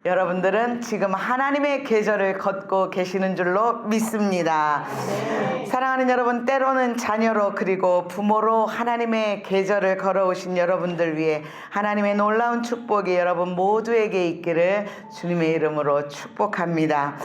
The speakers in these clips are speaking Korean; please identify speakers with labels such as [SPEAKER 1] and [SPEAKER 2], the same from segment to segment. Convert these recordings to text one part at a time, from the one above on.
[SPEAKER 1] 여러분들은 지금 하나님의 계절을 걷고 계시는 줄로 믿습니다. 사랑하는 여러분, 때로는 자녀로 그리고 부모로 하나님의 계절을 걸어오신 여러분들 위해 하나님의 놀라운 축복이 여러분 모두에게 있기를 주님의 이름으로 축복합니다.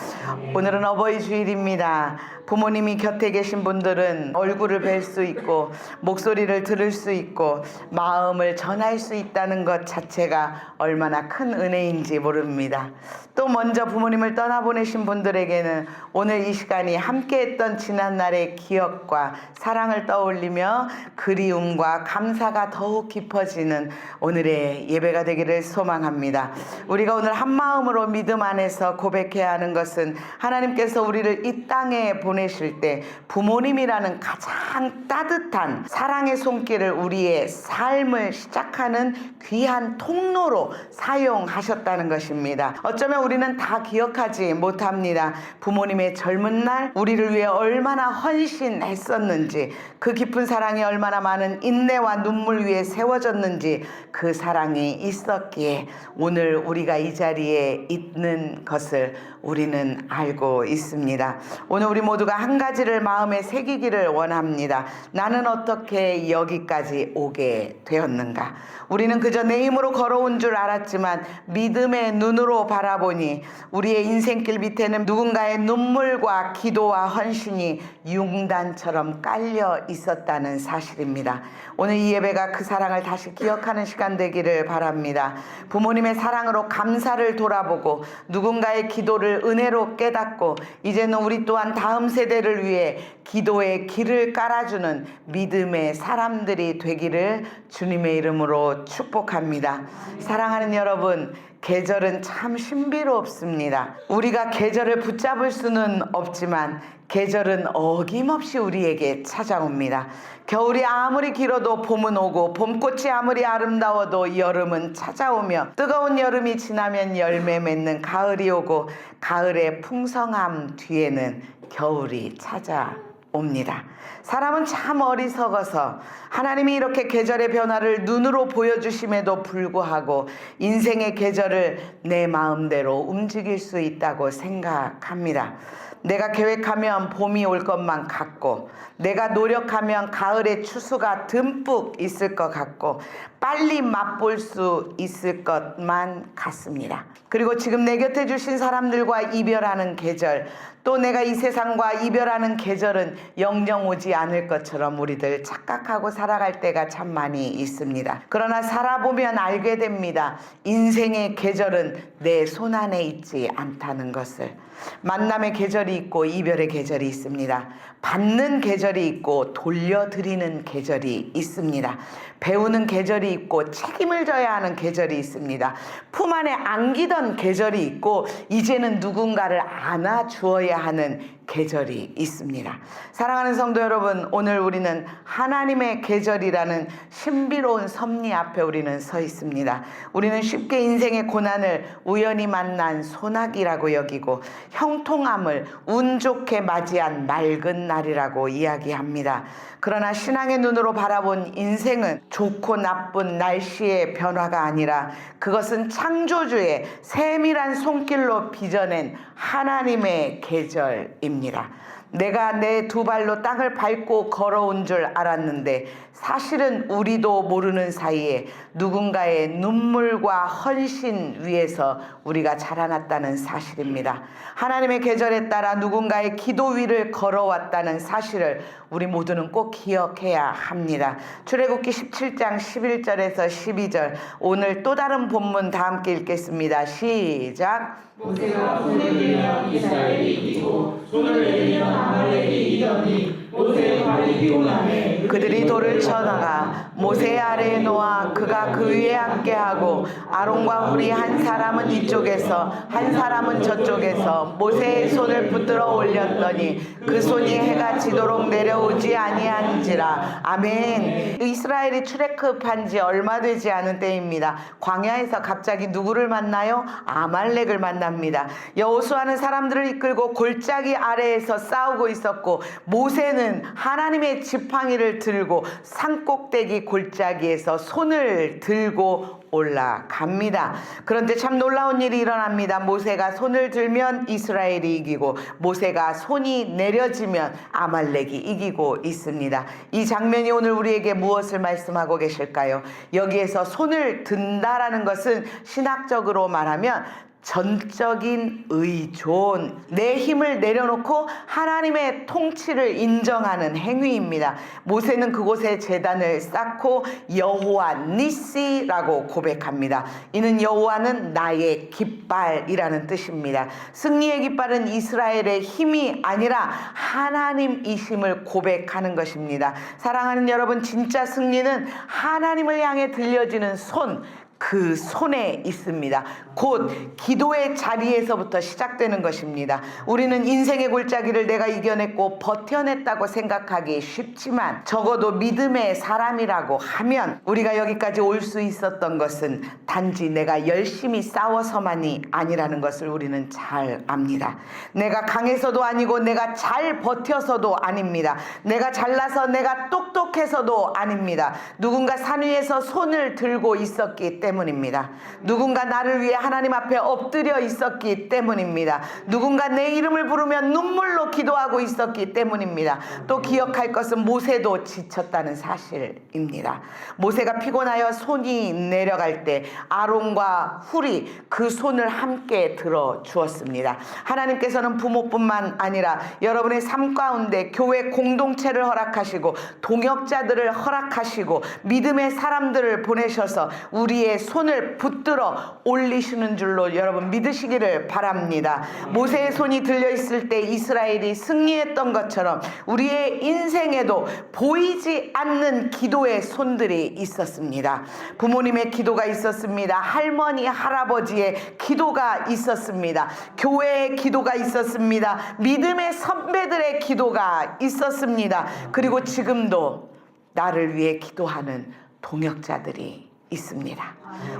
[SPEAKER 1] 오늘은 어버이 주일입니다. 부모님이 곁에 계신 분들은 얼굴을 뵐 수 있고 목소리를 들을 수 있고 마음을 전할 수 있다는 것 자체가 얼마나 큰 은혜인지 모릅니다. 또 먼저 부모님을 떠나보내신 분들에게는 오늘 이 시간이 함께했던 지난날의 기억과 사랑을 떠올리며 그리움과 감사가 더욱 깊어지는 오늘의 예배가 되기를 소망합니다. 우리가 오늘 한마음으로 믿음 안에서 고백해야 하는 것은 하나님께서 우리를 이 땅에 보내실 때 부모님이라는 가장 따뜻한 사랑의 손길을 우리의 삶을 시작하는 귀한 통로로 사용하셨다는 것입니다. 어쩌면 우리는 다 기억하지 못합니다. 부모님의 젊은 날 우리를 위해 얼마나 헌신했었는지, 그 깊은 사랑이 얼마나 많은 인내와 눈물 위에 세워졌는지, 그 사랑이 있었기에 오늘 우리가 이 자리에 있는 것을 우리는 알고 있습니다. 오늘 우리 모두가 한 가지를 마음에 새기기를 원합니다. 나는 어떻게 여기까지 오게 되었는가? 우리는 그저 내 힘으로 걸어온 줄 알았지만 믿음의 눈으로 바라보니 우리의 인생길 밑에는 누군가의 눈물과 기도와 헌신이 융단처럼 깔려 있었다는 사실입니다. 오늘 이 예배가 그 사랑을 다시 기억하는 시간 되기를 바랍니다. 부모님의 사랑으로 감사를 돌아보고 누군가의 기도를 은혜로 깨닫고 이제는 우리 또한 다음 세대를 위해 기도의 길을 깔아주는 믿음의 사람들이 되기를 주님의 이름으로 축복합니다. 사랑하는 여러분, 계절은 참 신비롭습니다. 우리가 계절을 붙잡을 수는 없지만 계절은 어김없이 우리에게 찾아옵니다. 겨울이 아무리 길어도 봄은 오고 봄꽃이 아무리 아름다워도 여름은 찾아오며 뜨거운 여름이 지나면 열매 맺는 가을이 오고 가을의 풍성함 뒤에는 겨울이 찾아옵니다. 사람은 참 어리석어서 하나님이 이렇게 계절의 변화를 눈으로 보여주심에도 불구하고 인생의 계절을 내 마음대로 움직일 수 있다고 생각합니다. 내가 계획하면 봄이 올 것만 같고 내가 노력하면 가을의 추수가 듬뿍 있을 것 같고 빨리 맛볼 수 있을 것만 같습니다. 그리고 지금 내 곁에 주신 사람들과 이별하는 계절, 또 내가 이 세상과 이별하는 계절은 영영 오지 않을 것처럼 우리들 착각하고 살아갈 때가 참 많이 있습니다. 그러나 살아보면 알게 됩니다. 인생의 계절은 내 손 안에 있지 않다는 것을. 만남의 계절이 있고 이별의 계절이 있습니다. 받는 계절이 있고 돌려드리는 계절이 있습니다. 배우는 계절이 있고 책임을 져야 하는 계절이 있습니다. 품 안에 안기던 계절이 있고 이제는 누군가를 안아주어야 하는 계절이 있습니다. 사랑하는 성도 여러분, 오늘 우리는 하나님의 계절이라는 신비로운 섭리 앞에 우리는 서 있습니다. 우리는 쉽게 인생의 고난을 우연히 만난 소나기라고 여기고 형통함을 운 좋게 맞이한 맑은 날이라고 이야기합니다. 그러나 신앙의 눈으로 바라본 인생은 좋고 나쁜 날씨의 변화가 아니라 그것은 창조주의 세밀한 손길로 빚어낸 하나님의 계절입니다. 내가 내 두 발로 땅을 밟고 걸어온 줄 알았는데 사실은 우리도 모르는 사이에 누군가의 눈물과 헌신 위에서 우리가 자라났다는 사실입니다. 하나님의 계절에 따라 누군가의 기도 위를 걸어왔다는 사실을 우리 모두는 꼭 기억해야 합니다. 출애굽기 17장 11절에서 12절, 오늘 또 다른 본문 다 함께 읽겠습니다. 시작.
[SPEAKER 2] 모세가 손을 들면 이스라엘이 이기고 손을 내밀면 아말렉이 이기더니 모세의 발이 피곤하매
[SPEAKER 1] 그들이 돌을 쳐나가 모세 아래에 놓아 그가 그 위에 앉게하고 아론과 훌이 한 사람은 이쪽에서 한 사람은 저쪽에서 모세의 손을 붙들어 올렸더니 그 손이 해가 지도록 내려오지 아니한지라. 아멘. 이스라엘이 출애굽한 지 얼마 되지 않은 때입니다. 광야에서 갑자기 누구를 만나요? 아말렉을 만납니다. 여호수아는 사람들을 이끌고 골짜기 아래에서 싸우고 있었고 모세는 모세는 하나님의 지팡이를 들고 산꼭대기 골짜기에서 손을 들고 올라갑니다. 그런데 참 놀라운 일이 일어납니다. 모세가 손을 들면 이스라엘이 이기고 모세가 손이 내려지면 아말렉이 이기고 있습니다. 이 장면이 오늘 우리에게 무엇을 말씀하고 계실까요? 여기에서 손을 든다라는 것은 신학적으로 말하면 전적인 의존, 내 힘을 내려놓고 하나님의 통치를 인정하는 행위입니다. 모세는 그곳에 제단을 쌓고 여호와 니시라고 고백합니다. 이는 여호와는 나의 깃발이라는 뜻입니다. 승리의 깃발은 이스라엘의 힘이 아니라 하나님이심을 고백하는 것입니다. 사랑하는 여러분, 진짜 승리는 하나님을 향해 들려지는 손, 그 손에 있습니다. 곧 기도의 자리에서부터 시작되는 것입니다. 우리는 인생의 골짜기를 내가 이겨냈고 버텨냈다고 생각하기 쉽지만 적어도 믿음의 사람이라고 하면 우리가 여기까지 올 수 있었던 것은 단지 내가 열심히 싸워서만이 아니라는 것을 우리는 잘 압니다. 내가 강해서도 아니고 내가 잘 버텨서도 아닙니다. 내가 잘나서 내가 똑똑해서도 아닙니다. 누군가 산 위에서 손을 들고 있었기 때문입니다. 누군가 나를 위해 하나님 앞에 엎드려 있었기 때문입니다. 누군가 내 이름을 부르며 눈물로 기도하고 있었기 때문입니다. 또 기억할 것은 모세도 지쳤다는 사실입니다. 모세가 피곤하여 손이 내려갈 때 아론과 훌이 그 손을 함께 들어 주었습니다. 하나님께서는 부모뿐만 아니라 여러분의 삶 가운데 교회 공동체를 허락하시고 동역자들을 허락하시고 믿음의 사람들을 보내셔서 우리의 손을 붙들어 올리시는 줄로 여러분 믿으시기를 바랍니다. 모세의 손이 들려 있을 때 이스라엘이 승리했던 것처럼 우리의 인생에도 보이지 않는 기도의 손들이 있었습니다. 부모님의 기도가 있었습니다. 할머니, 할아버지의 기도가 있었습니다. 교회의 기도가 있었습니다. 믿음의 선배들의 기도가 있었습니다. 그리고 지금도 나를 위해 기도하는 동역자들이 있습니다.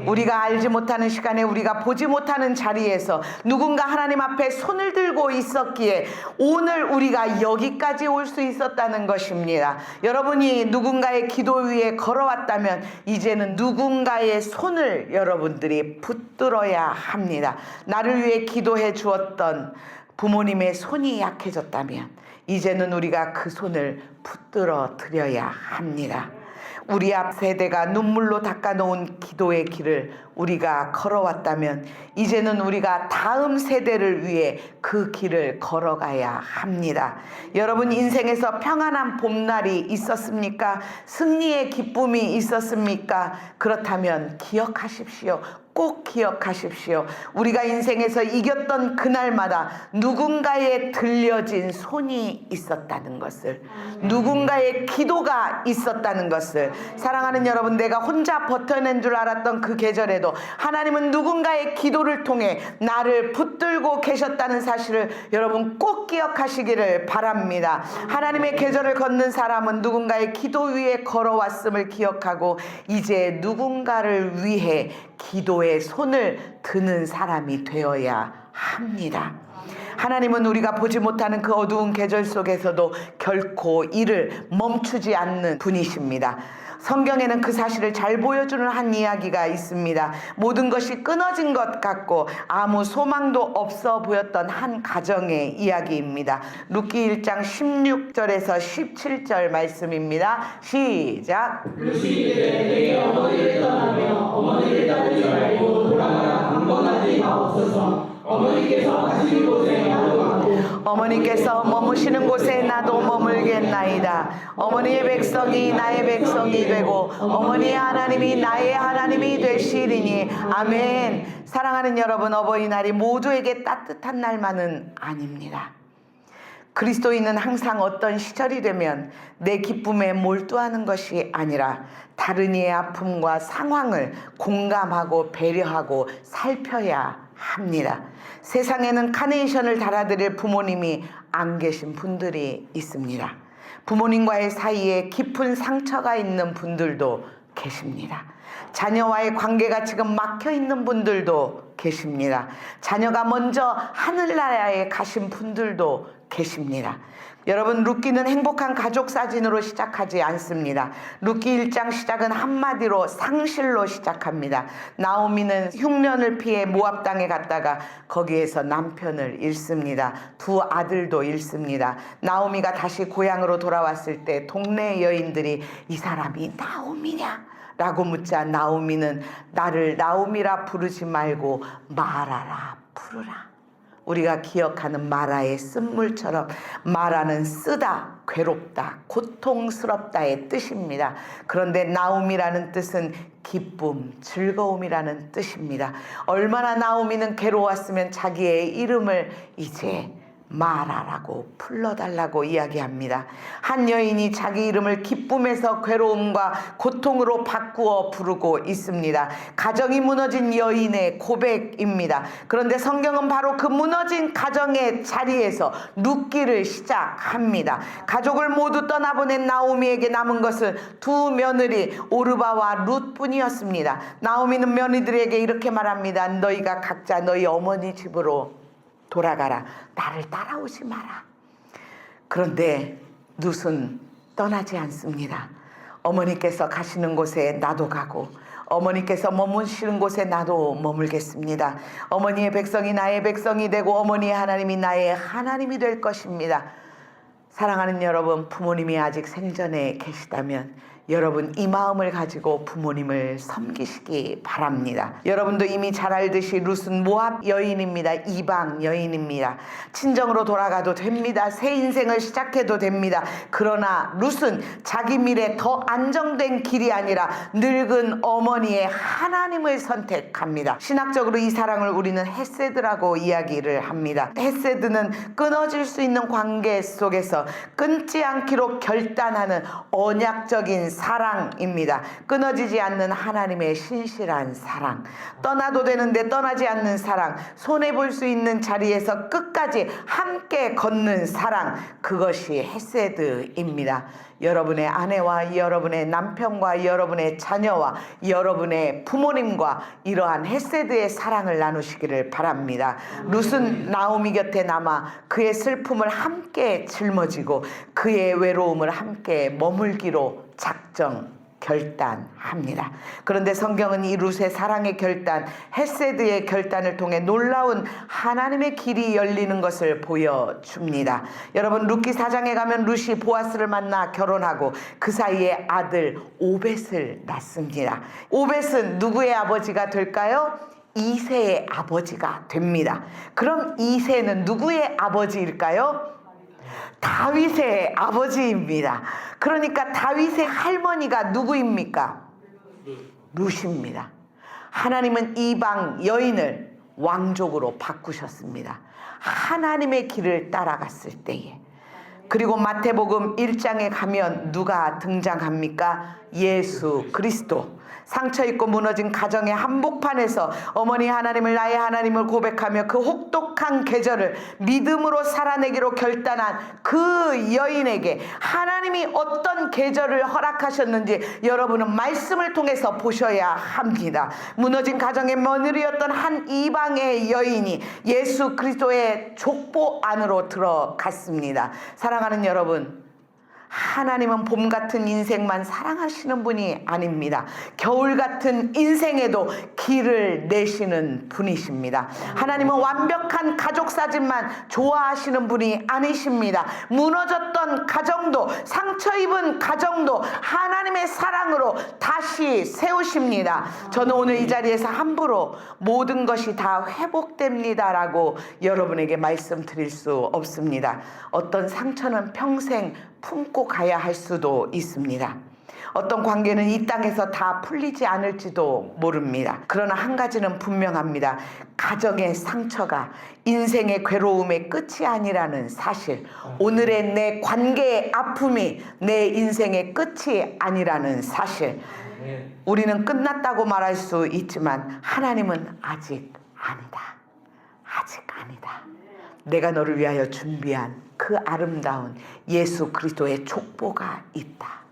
[SPEAKER 1] 우리가 알지 못하는 시간에 우리가 보지 못하는 자리에서 누군가 하나님 앞에 손을 들고 있었기에 오늘 우리가 여기까지 올 수 있었다는 것입니다. 여러분이 누군가의 기도 위에 걸어왔다면 이제는 누군가의 손을 여러분들이 붙들어야 합니다. 나를 위해 기도해 주었던 부모님의 손이 약해졌다면 이제는 우리가 그 손을 붙들어 드려야 합니다. 우리 앞 세대가 눈물로 닦아놓은 기도의 길을 우리가 걸어왔다면 이제는 우리가 다음 세대를 위해 그 길을 걸어가야 합니다. 여러분 인생에서 평안한 봄날이 있었습니까? 승리의 기쁨이 있었습니까? 그렇다면 기억하십시오. 꼭 기억하십시오. 우리가 인생에서 이겼던 그날마다 누군가의 들려진 손이 있었다는 것을, 누군가의 기도가 있었다는 것을. 사랑하는 여러분, 내가 혼자 버텨낸 줄 알았던 그 계절에도 하나님은 누군가의 기도를 통해 나를 붙들고 계셨다는 사실을 여러분 꼭 기억하시기를 바랍니다. 하나님의 계절을 걷는 사람은 누군가의 기도 위에 걸어왔음을 기억하고 이제 누군가를 위해 기도의 손을 드는 사람이 되어야 합니다. 하나님은 우리가 보지 못하는 그 어두운 계절 속에서도 결코 일을 멈추지 않는 분이십니다. 성경에는 그 사실을 잘 보여주는 한 이야기가 있습니다. 모든 것이 끊어진 것 같고 아무 소망도 없어 보였던 한 가정의 이야기입니다. 룻기 1장 16절에서 17절 말씀입니다. 시작.
[SPEAKER 2] 룻이 내 어머니를 떠나며 어머니를 따르지 말고 돌아가라. 강건하지 마옵소서. 어머니께서 가시는 곳에 나도 가고
[SPEAKER 1] 어머니께서 머무시는 곳에 나도 머물겠나이다. 어머니의 백성이 나의 백성이 되고 어머니의 하나님이 나의 하나님이 되시리니. 아멘. 사랑하는 여러분, 어버이날이 모두에게 따뜻한 날만은 아닙니다. 그리스도인은 항상 어떤 시절이 되면 내 기쁨에 몰두하는 것이 아니라 다른 이의 아픔과 상황을 공감하고 배려하고 살펴야 합니다. 세상에는 카네이션을 달아드릴 부모님이 안 계신 분들이 있습니다. 부모님과의 사이에 깊은 상처가 있는 분들도 계십니다. 자녀와의 관계가 지금 막혀 있는 분들도 계십니다. 자녀가 먼저 하늘나라에 가신 분들도 계십니다. 여러분, 룻기는 행복한 가족 사진으로 시작하지 않습니다. 룻기 1장 시작은 한마디로 상실로 시작합니다. 나오미는 흉년을 피해 모압 땅에 갔다가 거기에서 남편을 잃습니다. 두 아들도 잃습니다. 나오미가 다시 고향으로 돌아왔을 때 동네 여인들이 이 사람이 나오미냐? 라고 묻자 나오미는 나를 나오미라 부르지 말고 마라라 부르라. 우리가 기억하는 마라의 쓴물처럼 마라는 쓰다, 괴롭다, 고통스럽다의 뜻입니다. 그런데 나오미라는 뜻은 기쁨, 즐거움이라는 뜻입니다. 얼마나 나오미는 괴로웠으면 자기의 이름을 이제 마라라고 불러달라고 이야기합니다. 한 여인이 자기 이름을 기쁨에서 괴로움과 고통으로 바꾸어 부르고 있습니다. 가정이 무너진 여인의 고백입니다. 그런데 성경은 바로 그 무너진 가정의 자리에서 룻기를 시작합니다. 가족을 모두 떠나보낸 나오미에게 남은 것은 두 며느리 오르바와 룻뿐이었습니다. 나오미는 며느리들에게 이렇게 말합니다. 너희가 각자 너희 어머니 집으로 돌아가라. 나를 따라오지 마라. 그런데 룻은 떠나지 않습니다. 어머니께서 가시는 곳에 나도 가고 어머니께서 머무시는 곳에 나도 머물겠습니다. 어머니의 백성이 나의 백성이 되고 어머니의 하나님이 나의 하나님이 될 것입니다. 사랑하는 여러분, 부모님이 아직 생전에 계시다면 여러분 이 마음을 가지고 부모님을 섬기시기 바랍니다. 여러분도 이미 잘 알듯이 룻은 모압 여인입니다. 이방 여인입니다. 친정으로 돌아가도 됩니다. 새 인생을 시작해도 됩니다. 그러나 룻은 자기 미래 더 안정된 길이 아니라 늙은 어머니의 하나님을 선택합니다. 신학적으로 이 사랑을 우리는 헤세드라고 이야기를 합니다. 헤세드는 끊어질 수 있는 관계 속에서 끊지 않기로 결단하는 언약적인 사랑입니다. 끊어지지 않는 하나님의 신실한 사랑, 떠나도 되는데 떠나지 않는 사랑, 손해볼 수 있는 자리에서 끝까지 함께 걷는 사랑, 그것이 헤세드입니다. 여러분의 아내와 여러분의 남편과 여러분의 자녀와 여러분의 부모님과 이러한 헤세드의 사랑을 나누시기를 바랍니다. 룻은 나오미 곁에 남아 그의 슬픔을 함께 짊어지고 그의 외로움을 함께 머물기로 결단합니다. 그런데 성경은 이 룻의 사랑의 결단, 헤세드의 결단을 통해 놀라운 하나님의 길이 열리는 것을 보여줍니다. 여러분, 룻기 4장에 가면 룻이 보아스를 만나 결혼하고 그 사이에 아들 오벳을 낳습니다. 오벳은 누구의 아버지가 될까요? 이새의 아버지가 됩니다. 그럼 이새는 누구의 아버지일까요? 다윗의 아버지입니다. 그러니까 다윗의 할머니가 누구입니까? 룻입니다. 하나님은 이방 여인을 왕족으로 바꾸셨습니다. 하나님의 길을 따라갔을 때에. 그리고 마태복음 1장에 가면 누가 등장합니까? 예수 그리스도. 상처 입고 무너진 가정의 한복판에서 어머니 하나님을 나의 하나님을 고백하며 그 혹독한 계절을 믿음으로 살아내기로 결단한 그 여인에게 하나님이 어떤 계절을 허락하셨는지 여러분은 말씀을 통해서 보셔야 합니다. 무너진 가정의 며느리였던 한 이방의 여인이 예수 그리스도의 족보 안으로 들어갔습니다. 사랑하는 여러분, 하나님은 봄 같은 인생만 사랑하시는 분이 아닙니다. 겨울 같은 인생에도 길을 내시는 분이십니다. 하나님은 완벽한 가족 사진만 좋아하시는 분이 아니십니다. 무너졌던 가정도, 상처 입은 가정도 하나님의 사랑으로 다시 세우십니다. 저는 오늘 이 자리에서 함부로 모든 것이 다 회복됩니다라고 여러분에게 말씀드릴 수 없습니다. 어떤 상처는 평생 품고 가야 할 수도 있습니다. 어떤 관계는 이 땅에서 다 풀리지 않을지도 모릅니다. 그러나 한 가지는 분명합니다. 가정의 상처가 인생의 괴로움의 끝이 아니라는 사실, 오늘의 내 관계의 아픔이 내 인생의 끝이 아니라는 사실, 우리는 끝났다고 말할 수 있지만 하나님은 아직 아니다. 아직 아니다. 내가 너를 위하여 준비한 그 아름다운 예수 그리스도의 족보가 있다.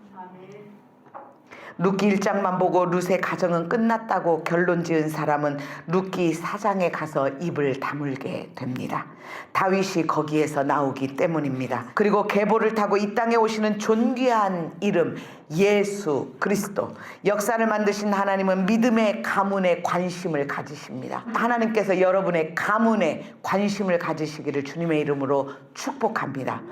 [SPEAKER 1] 룻기 1장만 보고 룻의 가정은 끝났다고 결론 지은 사람은 룻기 4장에 가서 입을 다물게 됩니다. 다윗이 거기에서 나오기 때문입니다. 그리고 계보를 타고 이 땅에 오시는 존귀한 이름 예수 그리스도, 역사를 만드신 하나님은 믿음의 가문에 관심을 가지십니다. 하나님께서 여러분의 가문에 관심을 가지시기를 주님의 이름으로 축복합니다.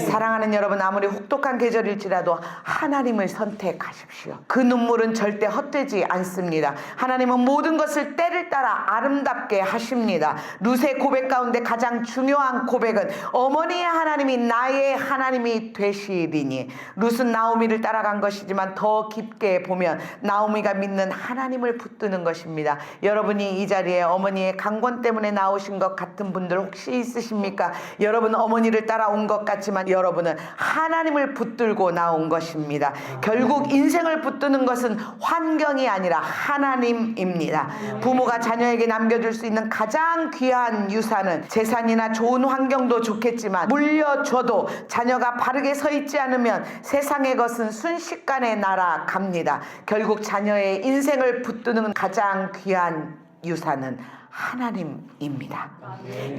[SPEAKER 1] 사랑하는 여러분, 아무리 혹독한 계절일지라도 하나님을 선택하십시오. 그 눈물은 절대 헛되지 않습니다. 하나님은 모든 것을 때를 따라 아름답게 하십니다. 룻의 고백 가운데 가장 중요한 고백은 어머니의 하나님이 나의 하나님이 되시리니. 룻은 나오미를 따라간 것이지만 더 깊게 보면 나오미가 믿는 하나님을 붙드는 것입니다. 여러분이 이 자리에 어머니의 강권 때문에 나오신 것 같은 분들 혹시 있으십니까? 여러분 어머니를 따라온 것 같지만 여러분은 하나님을 붙들고 나온 것입니다. 결국 인생을 붙드는 것은 환경이 아니라 하나님입니다. 부모가 자녀에게 남겨줄 수 있는 가장 귀한 유산은 재산이나 좋은 환경도 좋겠지만 물려줘도 자녀가 바르게 서 있지 않으면 세상의 것은 순식간에 날아갑니다. 결국 자녀의 인생을 붙드는 가장 귀한 유산은 하나님입니다.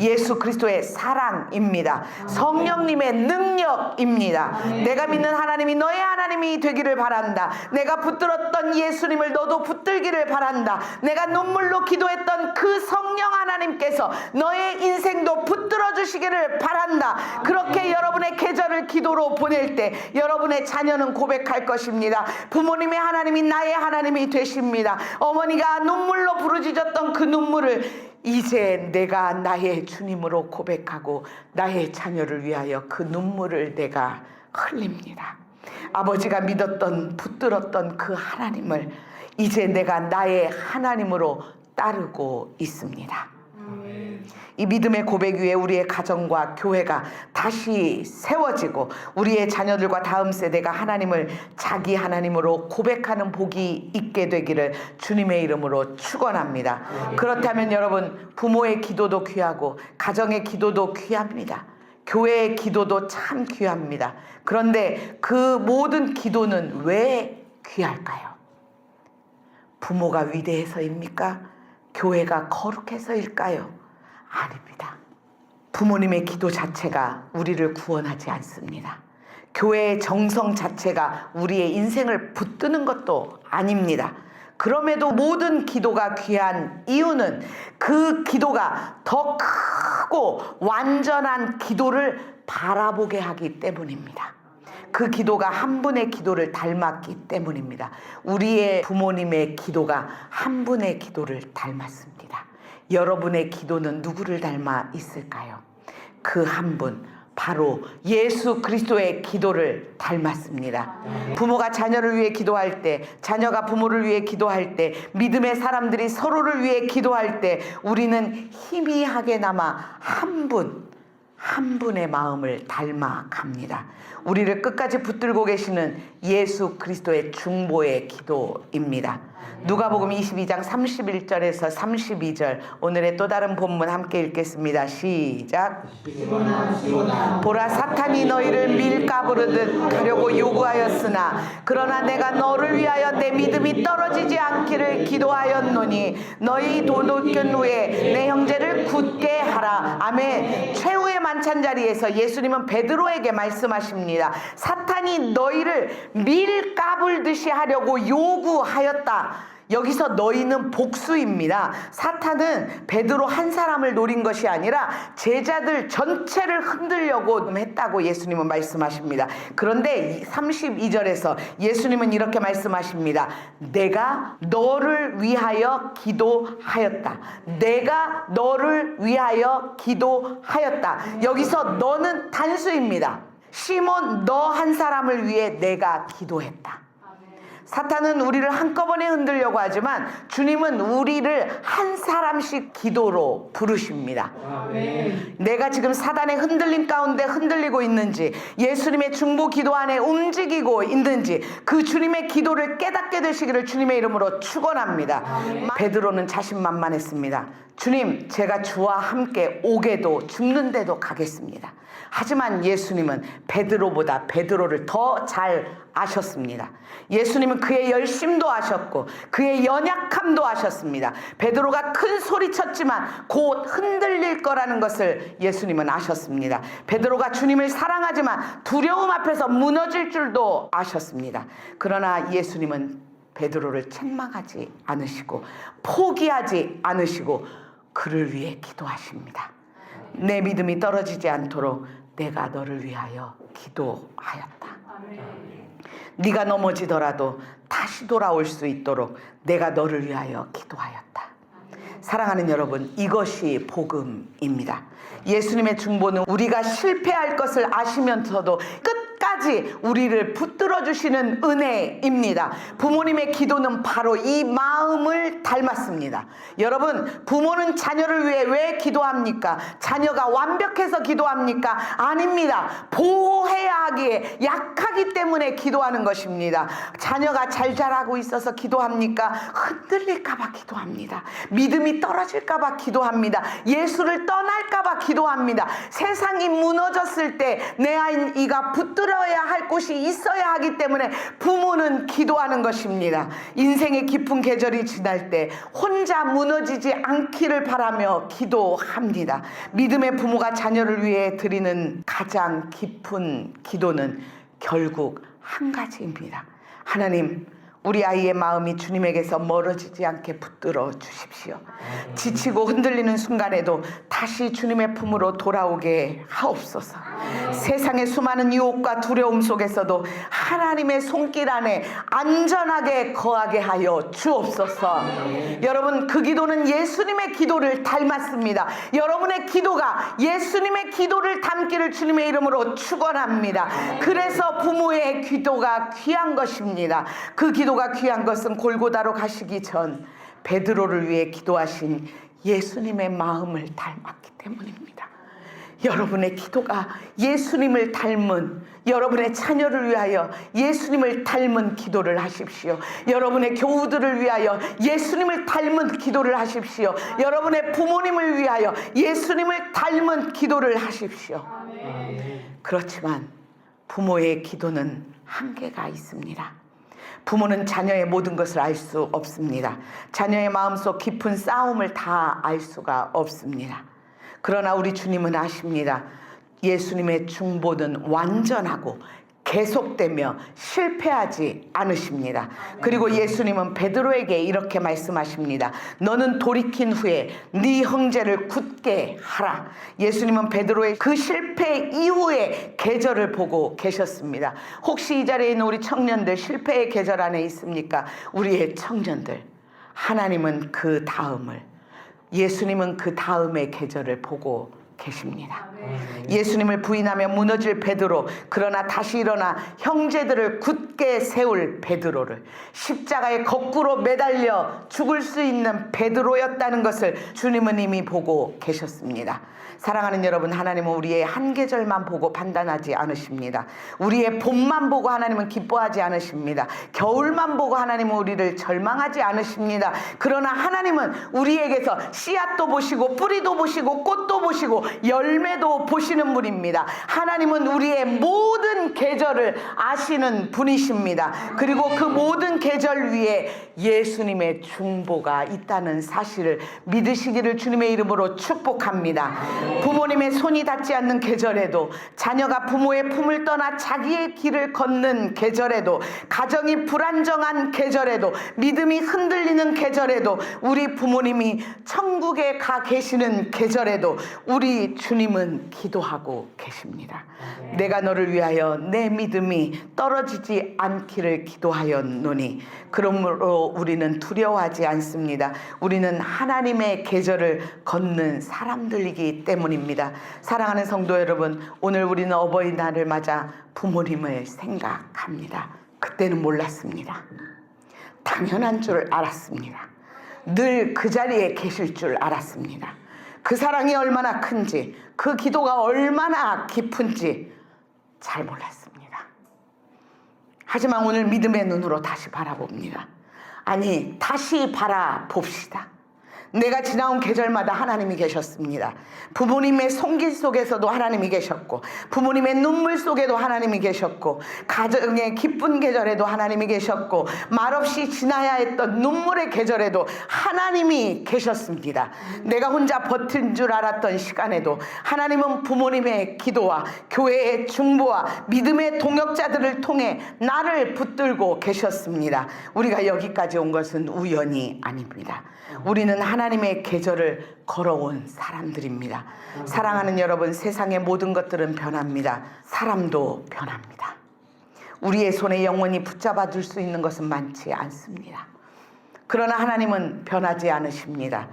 [SPEAKER 1] 예수 그리스도의 사랑입니다. 성령님의 능력입니다. 내가 믿는 하나님이 너의 하나님이 되기를 바란다. 내가 붙들었던 예수님을 너도 붙들기를 바란다. 내가 눈물로 기도했던 그 성령 하나님께서 너의 인생도 붙들어 주시기를 바란다. 그렇게 여러분의 계절을 기도로 보낼 때 여러분의 자녀는 고백할 것입니다. 부모님의 하나님이 나의 하나님이 되십니다. 어머니가 눈물로 부르짖었던 그 눈물을 이제 내가 나의 주님으로 고백하고 나의 자녀를 위하여 그 눈물을 내가 흘립니다. 아버지가 믿었던 붙들었던 그 하나님을 이제 내가 나의 하나님으로 따르고 있습니다. 이 믿음의 고백 위에 우리의 가정과 교회가 다시 세워지고 우리의 자녀들과 다음 세대가 하나님을 자기 하나님으로 고백하는 복이 있게 되기를 주님의 이름으로 축원합니다. 그렇다면 여러분, 부모의 기도도 귀하고 가정의 기도도 귀합니다. 교회의 기도도 참 귀합니다. 그런데 그 모든 기도는 왜 귀할까요? 부모가 위대해서입니까? 교회가 거룩해서일까요? 아닙니다. 부모님의 기도 자체가 우리를 구원하지 않습니다. 교회의 정성 자체가 우리의 인생을 붙드는 것도 아닙니다. 그럼에도 모든 기도가 귀한 이유는 그 기도가 더 크고 완전한 기도를 바라보게 하기 때문입니다. 그 기도가 한 분의 기도를 닮았기 때문입니다. 우리의 부모님의 기도가 한 분의 기도를 닮았습니다. 여러분의 기도는 누구를 닮아 있을까요? 그 한 분, 바로 예수 그리스도의 기도를 닮았습니다. 부모가 자녀를 위해 기도할 때, 자녀가 부모를 위해 기도할 때, 믿음의 사람들이 서로를 위해 기도할 때 우리는 희미하게나마 한 분의 마음을 닮아갑니다. 우리를 끝까지 붙들고 계시는 예수 그리스도의 중보의 기도입니다. 누가복음 22장 31절에서 32절, 오늘의 또 다른 본문 함께 읽겠습니다. 시작. 보라, 사탄이 너희를 밀가부르듯 가려고 요구하였으나 그러나 내가 너를 위하여 내 믿음이 떨어지지 않기를 기도하였노니 너희 도둑견 후에 내 형제를 굳게 하라. 아멘. 최후의 만찬 자리에서 예수님은 베드로에게 말씀하십니다. 사탄이 너희를 밀가불듯이 하려고 요구하였다. 여기서 너희는 복수입니다. 사탄은 베드로 한 사람을 노린 것이 아니라 제자들 전체를 흔들려고 했다고 예수님은 말씀하십니다. 그런데 32절에서 예수님은 이렇게 말씀하십니다. 내가 너를 위하여 기도하였다. 내가 너를 위하여 기도하였다. 여기서 너는 단수입니다. 시몬, 너 한 사람을 위해 내가 기도했다. 사탄은 우리를 한꺼번에 흔들려고 하지만 주님은 우리를 한 사람씩 기도로 부르십니다. 아멘. 내가 지금 사단의 흔들림 가운데 흔들리고 있는지, 예수님의 중보 기도 안에 움직이고 있는지 그 주님의 기도를 깨닫게 되시기를 주님의 이름으로 축원합니다. 베드로는 자신만만했습니다. 주님, 제가 주와 함께 오게도 죽는데도 가겠습니다. 하지만 예수님은 베드로보다 베드로를 더 잘 아셨습니다. 예수님은 그의 열심도 아셨고 그의 연약함도 아셨습니다. 베드로가 큰 소리 쳤지만 곧 흔들릴 거라는 것을 예수님은 아셨습니다. 베드로가 주님을 사랑하지만 두려움 앞에서 무너질 줄도 아셨습니다. 그러나 예수님은 베드로를 책망하지 않으시고 포기하지 않으시고 그를 위해 기도하십니다. 내 믿음이 떨어지지 않도록 내가 너를 위하여 기도하였다. 네가 넘어지더라도 다시 돌아올 수 있도록 내가 너를 위하여 기도하였다. 사랑하는 여러분, 이것이 복음입니다. 예수님의 중보는 우리가 실패할 것을 아시면서도 끝까지 우리를 붙들어 주시는 은혜입니다. 부모님의 기도는 바로 이 마음을 닮았습니다. 여러분, 부모는 자녀를 위해 왜 기도합니까? 자녀가 완벽해서 기도합니까? 아닙니다. 보호해야 하기에 약하기 때문에 기도하는 것입니다. 자녀가 잘 자라고 있어서 기도합니까? 흔들릴까봐 기도합니다. 믿음이 떨어질까봐 기도합니다. 예수를 떠날까봐 기도합니다. 세상이 무너졌을 때 내 아이가 붙들어야 할 곳이 있어야 하기 때문에 부모는 기도하는 것입니다. 인생의 깊은 계절이 지날 때 혼자 무너지지 않기를 바라며 기도합니다. 믿음의 부모가 자녀를 위해 드리는 가장 깊은 기도는 결국 한 가지입니다. 하나님, 우리 아이의 마음이 주님에게서 멀어지지 않게 붙들어 주십시오. 지치고 흔들리는 순간에도 다시 주님의 품으로 돌아오게 하옵소서. 세상의 수많은 유혹과 두려움 속에서도 하나님의 손길 안에 안전하게 거하게 하여 주옵소서. 여러분, 그 기도는 예수님의 기도를 닮았습니다. 여러분의 기도가 예수님의 기도를 닮기를 주님의 이름으로 축원합니다. 그래서 부모의 기도가 귀한 것입니다. 그 기도가 귀한 것은 골고다로 가시기 전 베드로를 위해 기도하신 예수님의 마음을 닮았기 때문입니다. 여러분의 기도가 예수님을 닮은, 여러분의 자녀를 위하여 예수님을 닮은 기도를 하십시오. 여러분의 교우들을 위하여 예수님을 닮은 기도를 하십시오. 여러분의 부모님을 위하여 예수님을 닮은 기도를 하십시오. 그렇지만 부모의 기도는 한계가 있습니다. 부모는 자녀의 모든 것을 알 수 없습니다. 자녀의 마음속 깊은 싸움을 다 알 수가 없습니다. 그러나 우리 주님은 아십니다. 예수님의 중보는 완전하고 계속되며 실패하지 않으십니다. 그리고 예수님은 베드로에게 이렇게 말씀하십니다. 너는 돌이킨 후에 네 형제를 굳게 하라. 예수님은 베드로의 그 실패 이후의 계절을 보고 계셨습니다. 혹시 이 자리에 있는 우리 청년들 실패의 계절 안에 있습니까? 우리의 청년들, 하나님은 그 다음을, 예수님은 그 다음의 계절을 보고 계십니다. 예수님을 부인하며 무너질 베드로, 그러나 다시 일어나 형제들을 굳게 세울 베드로를, 십자가에 거꾸로 매달려 죽을 수 있는 베드로였다는 것을 주님은 이미 보고 계셨습니다. 사랑하는 여러분, 하나님은 우리의 한 계절만 보고 판단하지 않으십니다. 우리의 봄만 보고 하나님은 기뻐하지 않으십니다. 겨울만 보고 하나님은 우리를 절망하지 않으십니다. 그러나 하나님은 우리에게서 씨앗도 보시고 뿌리도 보시고 꽃도 보시고 열매도 보시는 분입니다. 하나님은 우리의 모든 계절을 아시는 분이십니다. 그리고 그 모든 계절 위에 예수님의 중보가 있다는 사실을 믿으시기를 주님의 이름으로 축복합니다. 부모님의 손이 닿지 않는 계절에도, 자녀가 부모의 품을 떠나 자기의 길을 걷는 계절에도, 가정이 불안정한 계절에도, 믿음이 흔들리는 계절에도, 우리 부모님이 천국에 가 계시는 계절에도 우리 주님은 기도하고 계십니다. 내가 너를 위하여 내 믿음이 떨어지지 않기를 기도하였노니, 그러므로 우리는 두려워하지 않습니다. 우리는 하나님의 계절을 걷는 사람들이기 때문입니다. 사랑하는 성도 여러분, 오늘 우리는 어버이날을 맞아 부모님을 생각합니다. 그때는 몰랐습니다. 당연한 줄 알았습니다. 늘 그 자리에 계실 줄 알았습니다. 그 사랑이 얼마나 큰지, 그 기도가 얼마나 깊은지 잘 몰랐습니다. 하지만 오늘 믿음의 눈으로 다시 바라봅니다. 아니, 다시 바라봅시다. 내가 지나온 계절마다 하나님이 계셨습니다. 부모님의 손길 속에서도 하나님이 계셨고, 부모님의 눈물 속에도 하나님이 계셨고, 가정의 기쁜 계절에도 하나님이 계셨고, 말없이 지나야 했던 눈물의 계절에도 하나님이 계셨습니다. 내가 혼자 버틴 줄 알았던 시간에도 하나님은 부모님의 기도와 교회의 중보와 믿음의 동역자들을 통해 나를 붙들고 계셨습니다. 우리가 여기까지 온 것은 우연이 아닙니다. 우리는 하나님의 계절을 걸어온 사람들입니다. 사랑하는 여러분, 세상의 모든 것들은 변합니다. 사람도 변합니다. 우리의 손에 영원히 붙잡아 둘 수 있는 것은 많지 않습니다. 그러나 하나님은 변하지 않으십니다.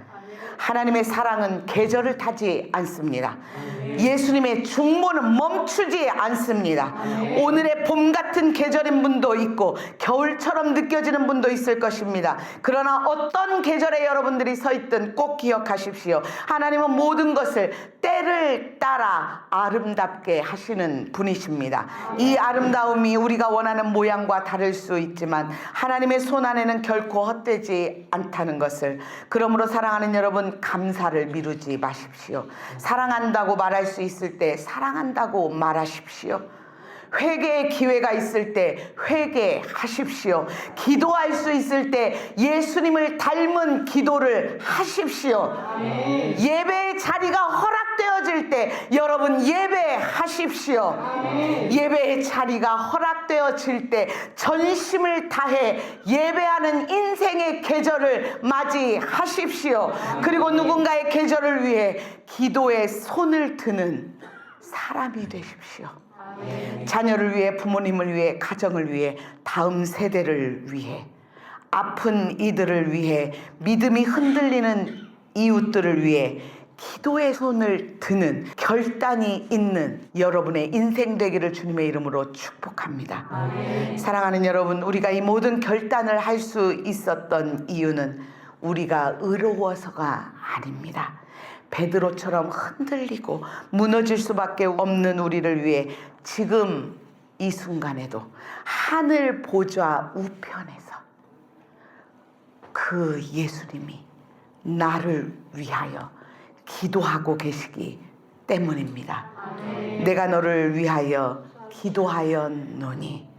[SPEAKER 1] 하나님의 사랑은 계절을 타지 않습니다. 예수님의 중보는 멈추지 않습니다. 오늘의 봄 같은 계절인 분도 있고 겨울처럼 느껴지는 분도 있을 것입니다. 그러나 어떤 계절에 여러분들이 서 있든 꼭 기억하십시오. 하나님은 모든 것을 때를 따라 아름답게 하시는 분이십니다. 이 아름다움이 우리가 원하는 모양과 다를 수 있지만 하나님의 손 안에는 결코 헛되지 않다는 것을, 그러므로 사랑하는 여러분, 감사를 미루지 마십시오. 사랑한다고 말할 수 있을 때 사랑한다고 말하십시오. 회개의 기회가 있을 때 회개하십시오. 기도할 수 있을 때 예수님을 닮은 기도를 하십시오. 예배의 자리가 허락되어질 때 여러분 예배하십시오. 예배의 자리가 허락되어질 때 전심을 다해 예배하는 인생의 계절을 맞이하십시오. 그리고 누군가의 계절을 위해 기도에 손을 드는 사람이 되십시오. 자녀를 위해, 부모님을 위해, 가정을 위해, 다음 세대를 위해, 아픈 이들을 위해, 믿음이 흔들리는 이웃들을 위해 기도의 손을 드는 결단이 있는 여러분의 인생 되기를 주님의 이름으로 축복합니다. 사랑하는 여러분, 우리가 이 모든 결단을 할 수 있었던 이유는 우리가 의로워서가 아닙니다. 베드로처럼 흔들리고 무너질 수밖에 없는 우리를 위해 지금 이 순간에도 하늘 보좌 우편에서 그 예수님이 나를 위하여 기도하고 계시기 때문입니다. 내가 너를 위하여 기도하였노니.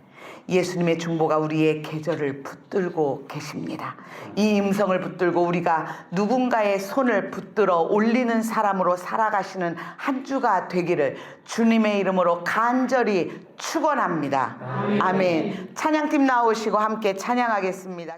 [SPEAKER 1] 예수님의 중보가 우리의 계절을 붙들고 계십니다. 이 음성을 붙들고 우리가 누군가의 손을 붙들어 올리는 사람으로 살아가시는 한 주가 되기를 주님의 이름으로 간절히 축원합니다. 아멘. 찬양팀 나오시고 함께 찬양하겠습니다.